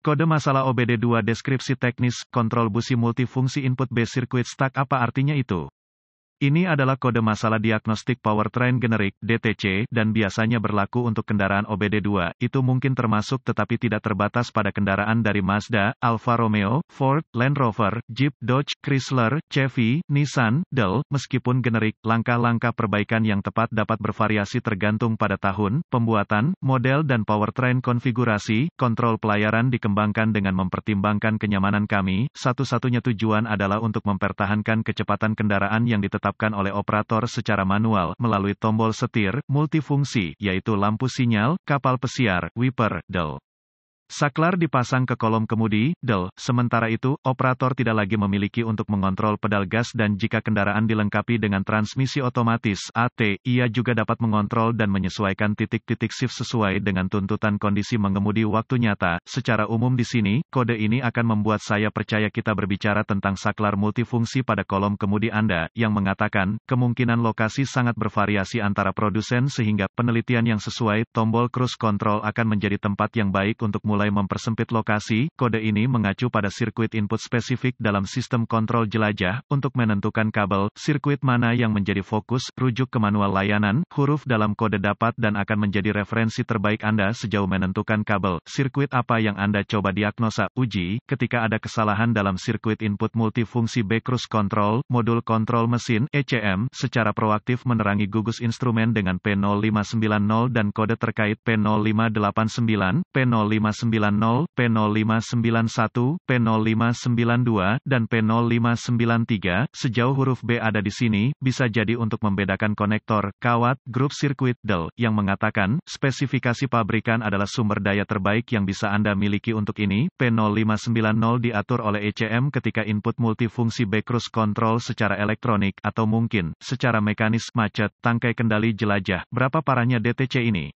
Kode masalah OBD2 deskripsi teknis, kontrol busi multifungsi input base circuit stack apa artinya itu? Ini adalah kode masalah diagnostik powertrain generik, DTC, dan biasanya berlaku untuk kendaraan OBD2, itu mungkin termasuk tetapi tidak terbatas pada kendaraan dari Mazda, Alfa Romeo, Ford, Land Rover, Jeep, Dodge, Chrysler, Chevy, Nissan, Dell, meskipun generik, langkah-langkah perbaikan yang tepat dapat bervariasi tergantung pada tahun, pembuatan, model dan powertrain konfigurasi, kontrol pelayaran dikembangkan dengan mempertimbangkan kenyamanan kami, satu-satunya tujuan adalah untuk mempertahankan kecepatan kendaraan yang ditetapkan oleh operator secara manual melalui tombol setir multifungsi, yaitu lampu sinyal, kapal pesiar, wiper, DEL. Saklar dipasang ke kolom kemudi, DEL. Sementara itu, operator tidak lagi memiliki untuk mengontrol pedal gas dan jika kendaraan dilengkapi dengan transmisi otomatis (AT), ia juga dapat mengontrol dan menyesuaikan titik-titik shift sesuai dengan tuntutan kondisi mengemudi waktu nyata. Secara umum di sini, kode ini akan membuat saya percaya kita berbicara tentang saklar multifungsi pada kolom kemudi Anda, yang mengatakan, kemungkinan lokasi sangat bervariasi antara produsen sehingga, penelitian yang sesuai, tombol cruise control akan menjadi tempat yang baik untuk mulai mempersempit lokasi. Kode ini mengacu pada sirkuit input spesifik dalam sistem kontrol jelajah, untuk menentukan kabel, sirkuit mana yang menjadi fokus, rujuk ke manual layanan, huruf dalam kode dapat dan akan menjadi referensi terbaik Anda sejauh menentukan kabel, sirkuit apa yang Anda coba diagnosa, uji, ketika ada kesalahan dalam sirkuit input multifungsi B cruise control, modul kontrol mesin, ECM, secara proaktif menerangi gugus instrumen dengan P0590 dan kode terkait P0589, P0590, P0591, P0592, dan P0593, sejauh huruf B ada di sini, bisa jadi untuk membedakan konektor, kawat, grup sirkuit, DEL, yang mengatakan, spesifikasi pabrikan adalah sumber daya terbaik yang bisa Anda miliki untuk ini. P0590 diatur oleh ECM ketika input multifungsi B cruise control secara elektronik, atau mungkin, secara mekanis, macet, tangkai kendali jelajah. Berapa parahnya DTC ini?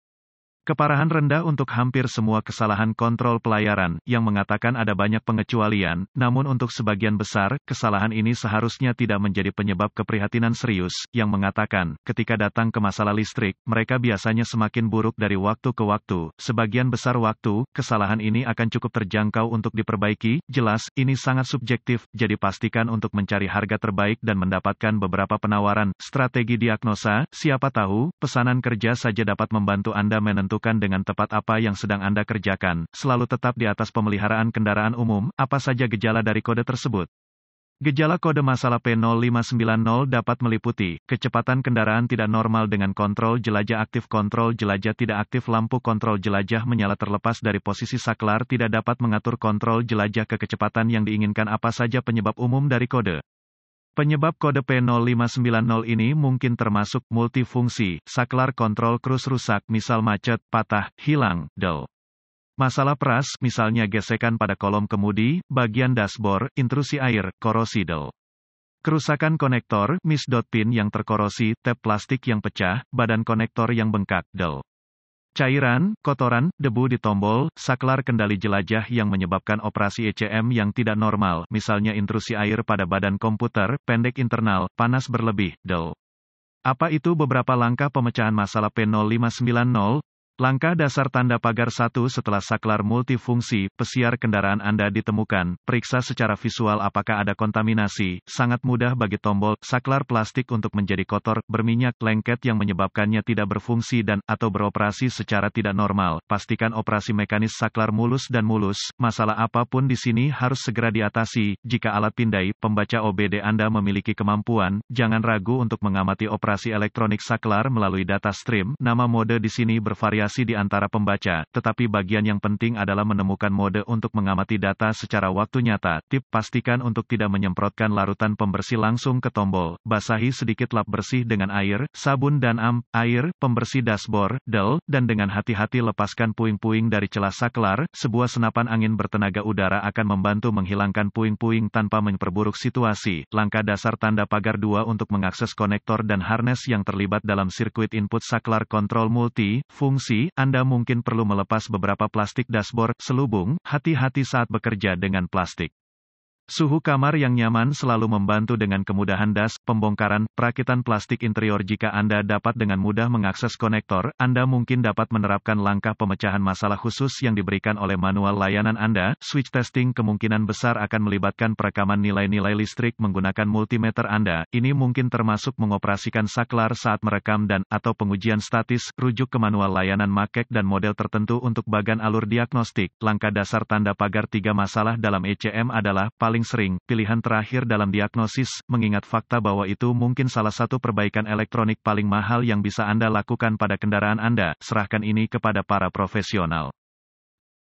Keparahan rendah untuk hampir semua kesalahan kontrol pelayaran, yang mengatakan ada banyak pengecualian, namun untuk sebagian besar, kesalahan ini seharusnya tidak menjadi penyebab keprihatinan serius, yang mengatakan, ketika datang ke masalah listrik, mereka biasanya semakin buruk dari waktu ke waktu. Sebagian besar waktu, kesalahan ini akan cukup terjangkau untuk diperbaiki. Jelas, ini sangat subjektif, jadi pastikan untuk mencari harga terbaik dan mendapatkan beberapa penawaran, strategi diagnosa, siapa tahu, pesanan kerja saja dapat membantu Anda menentukan dengan tepat apa yang sedang Anda kerjakan. Selalu tetap di atas pemeliharaan kendaraan umum. Apa saja gejala dari kode tersebut? Gejala kode masalah P0590 dapat meliputi, kecepatan kendaraan tidak normal dengan kontrol jelajah aktif, kontrol jelajah tidak aktif, lampu kontrol jelajah menyala terlepas dari posisi saklar, tidak dapat mengatur kontrol jelajah ke kecepatan yang diinginkan. Apa saja penyebab umum dari kode? Penyebab kode P0590 ini mungkin termasuk multifungsi, saklar kontrol cruise rusak, misal macet, patah, hilang, DEL. Masalah peras, misalnya gesekan pada kolom kemudi, bagian dashboard, intrusi air, korosi DEL. Kerusakan konektor, misdot pin yang terkorosi, tap plastik yang pecah, badan konektor yang bengkak, DEL. Cairan, kotoran, debu di tombol, saklar kendali jelajah yang menyebabkan operasi ECM yang tidak normal, misalnya intrusi air pada badan komputer, pendek internal, panas berlebih, DEL. Apa itu beberapa langkah pemecahan masalah P0590? Langkah dasar tanda pagar 1 setelah saklar multifungsi, pesiar kendaraan Anda ditemukan, periksa secara visual apakah ada kontaminasi, sangat mudah bagi tombol, saklar plastik untuk menjadi kotor, berminyak, lengket yang menyebabkannya tidak berfungsi dan, atau beroperasi secara tidak normal, pastikan operasi mekanis saklar mulus dan mulus, masalah apapun di sini harus segera diatasi, jika alat pindai, pembaca OBD Anda memiliki kemampuan, jangan ragu untuk mengamati operasi elektronik saklar melalui data stream, nama mode di sini bervariasi di antara pembaca, tetapi bagian yang penting adalah menemukan mode untuk mengamati data secara waktu nyata. Tip, pastikan untuk tidak menyemprotkan larutan pembersih langsung ke tombol, basahi sedikit lap bersih dengan air, sabun dan air, pembersih dashboard, DEL, dan dengan hati-hati lepaskan puing-puing dari celah saklar, sebuah senapan angin bertenaga udara akan membantu menghilangkan puing-puing tanpa memperburuk situasi. Langkah dasar tanda pagar 2 untuk mengakses konektor dan harness yang terlibat dalam sirkuit input saklar kontrol multi-fungsi. Anda mungkin perlu melepas beberapa plastik dashboard, selubung, hati-hati saat bekerja dengan plastik. Suhu kamar yang nyaman selalu membantu dengan kemudahan das, pembongkaran, perakitan plastik interior. Jika Anda dapat dengan mudah mengakses konektor, Anda mungkin dapat menerapkan langkah pemecahan masalah khusus yang diberikan oleh manual layanan Anda. Switch testing kemungkinan besar akan melibatkan perekaman nilai-nilai listrik menggunakan multimeter Anda. Ini mungkin termasuk mengoperasikan saklar saat merekam dan atau pengujian statis. Rujuk ke manual layanan makek dan model tertentu untuk bagan alur diagnostik. Langkah dasar tanda pagar 3 masalah dalam ECM adalah paling sering pilihan terakhir dalam diagnosis, mengingat fakta bahwa itu mungkin salah satu perbaikan elektronik paling mahal yang bisa Anda lakukan pada kendaraan Anda. Serahkan ini kepada para profesional.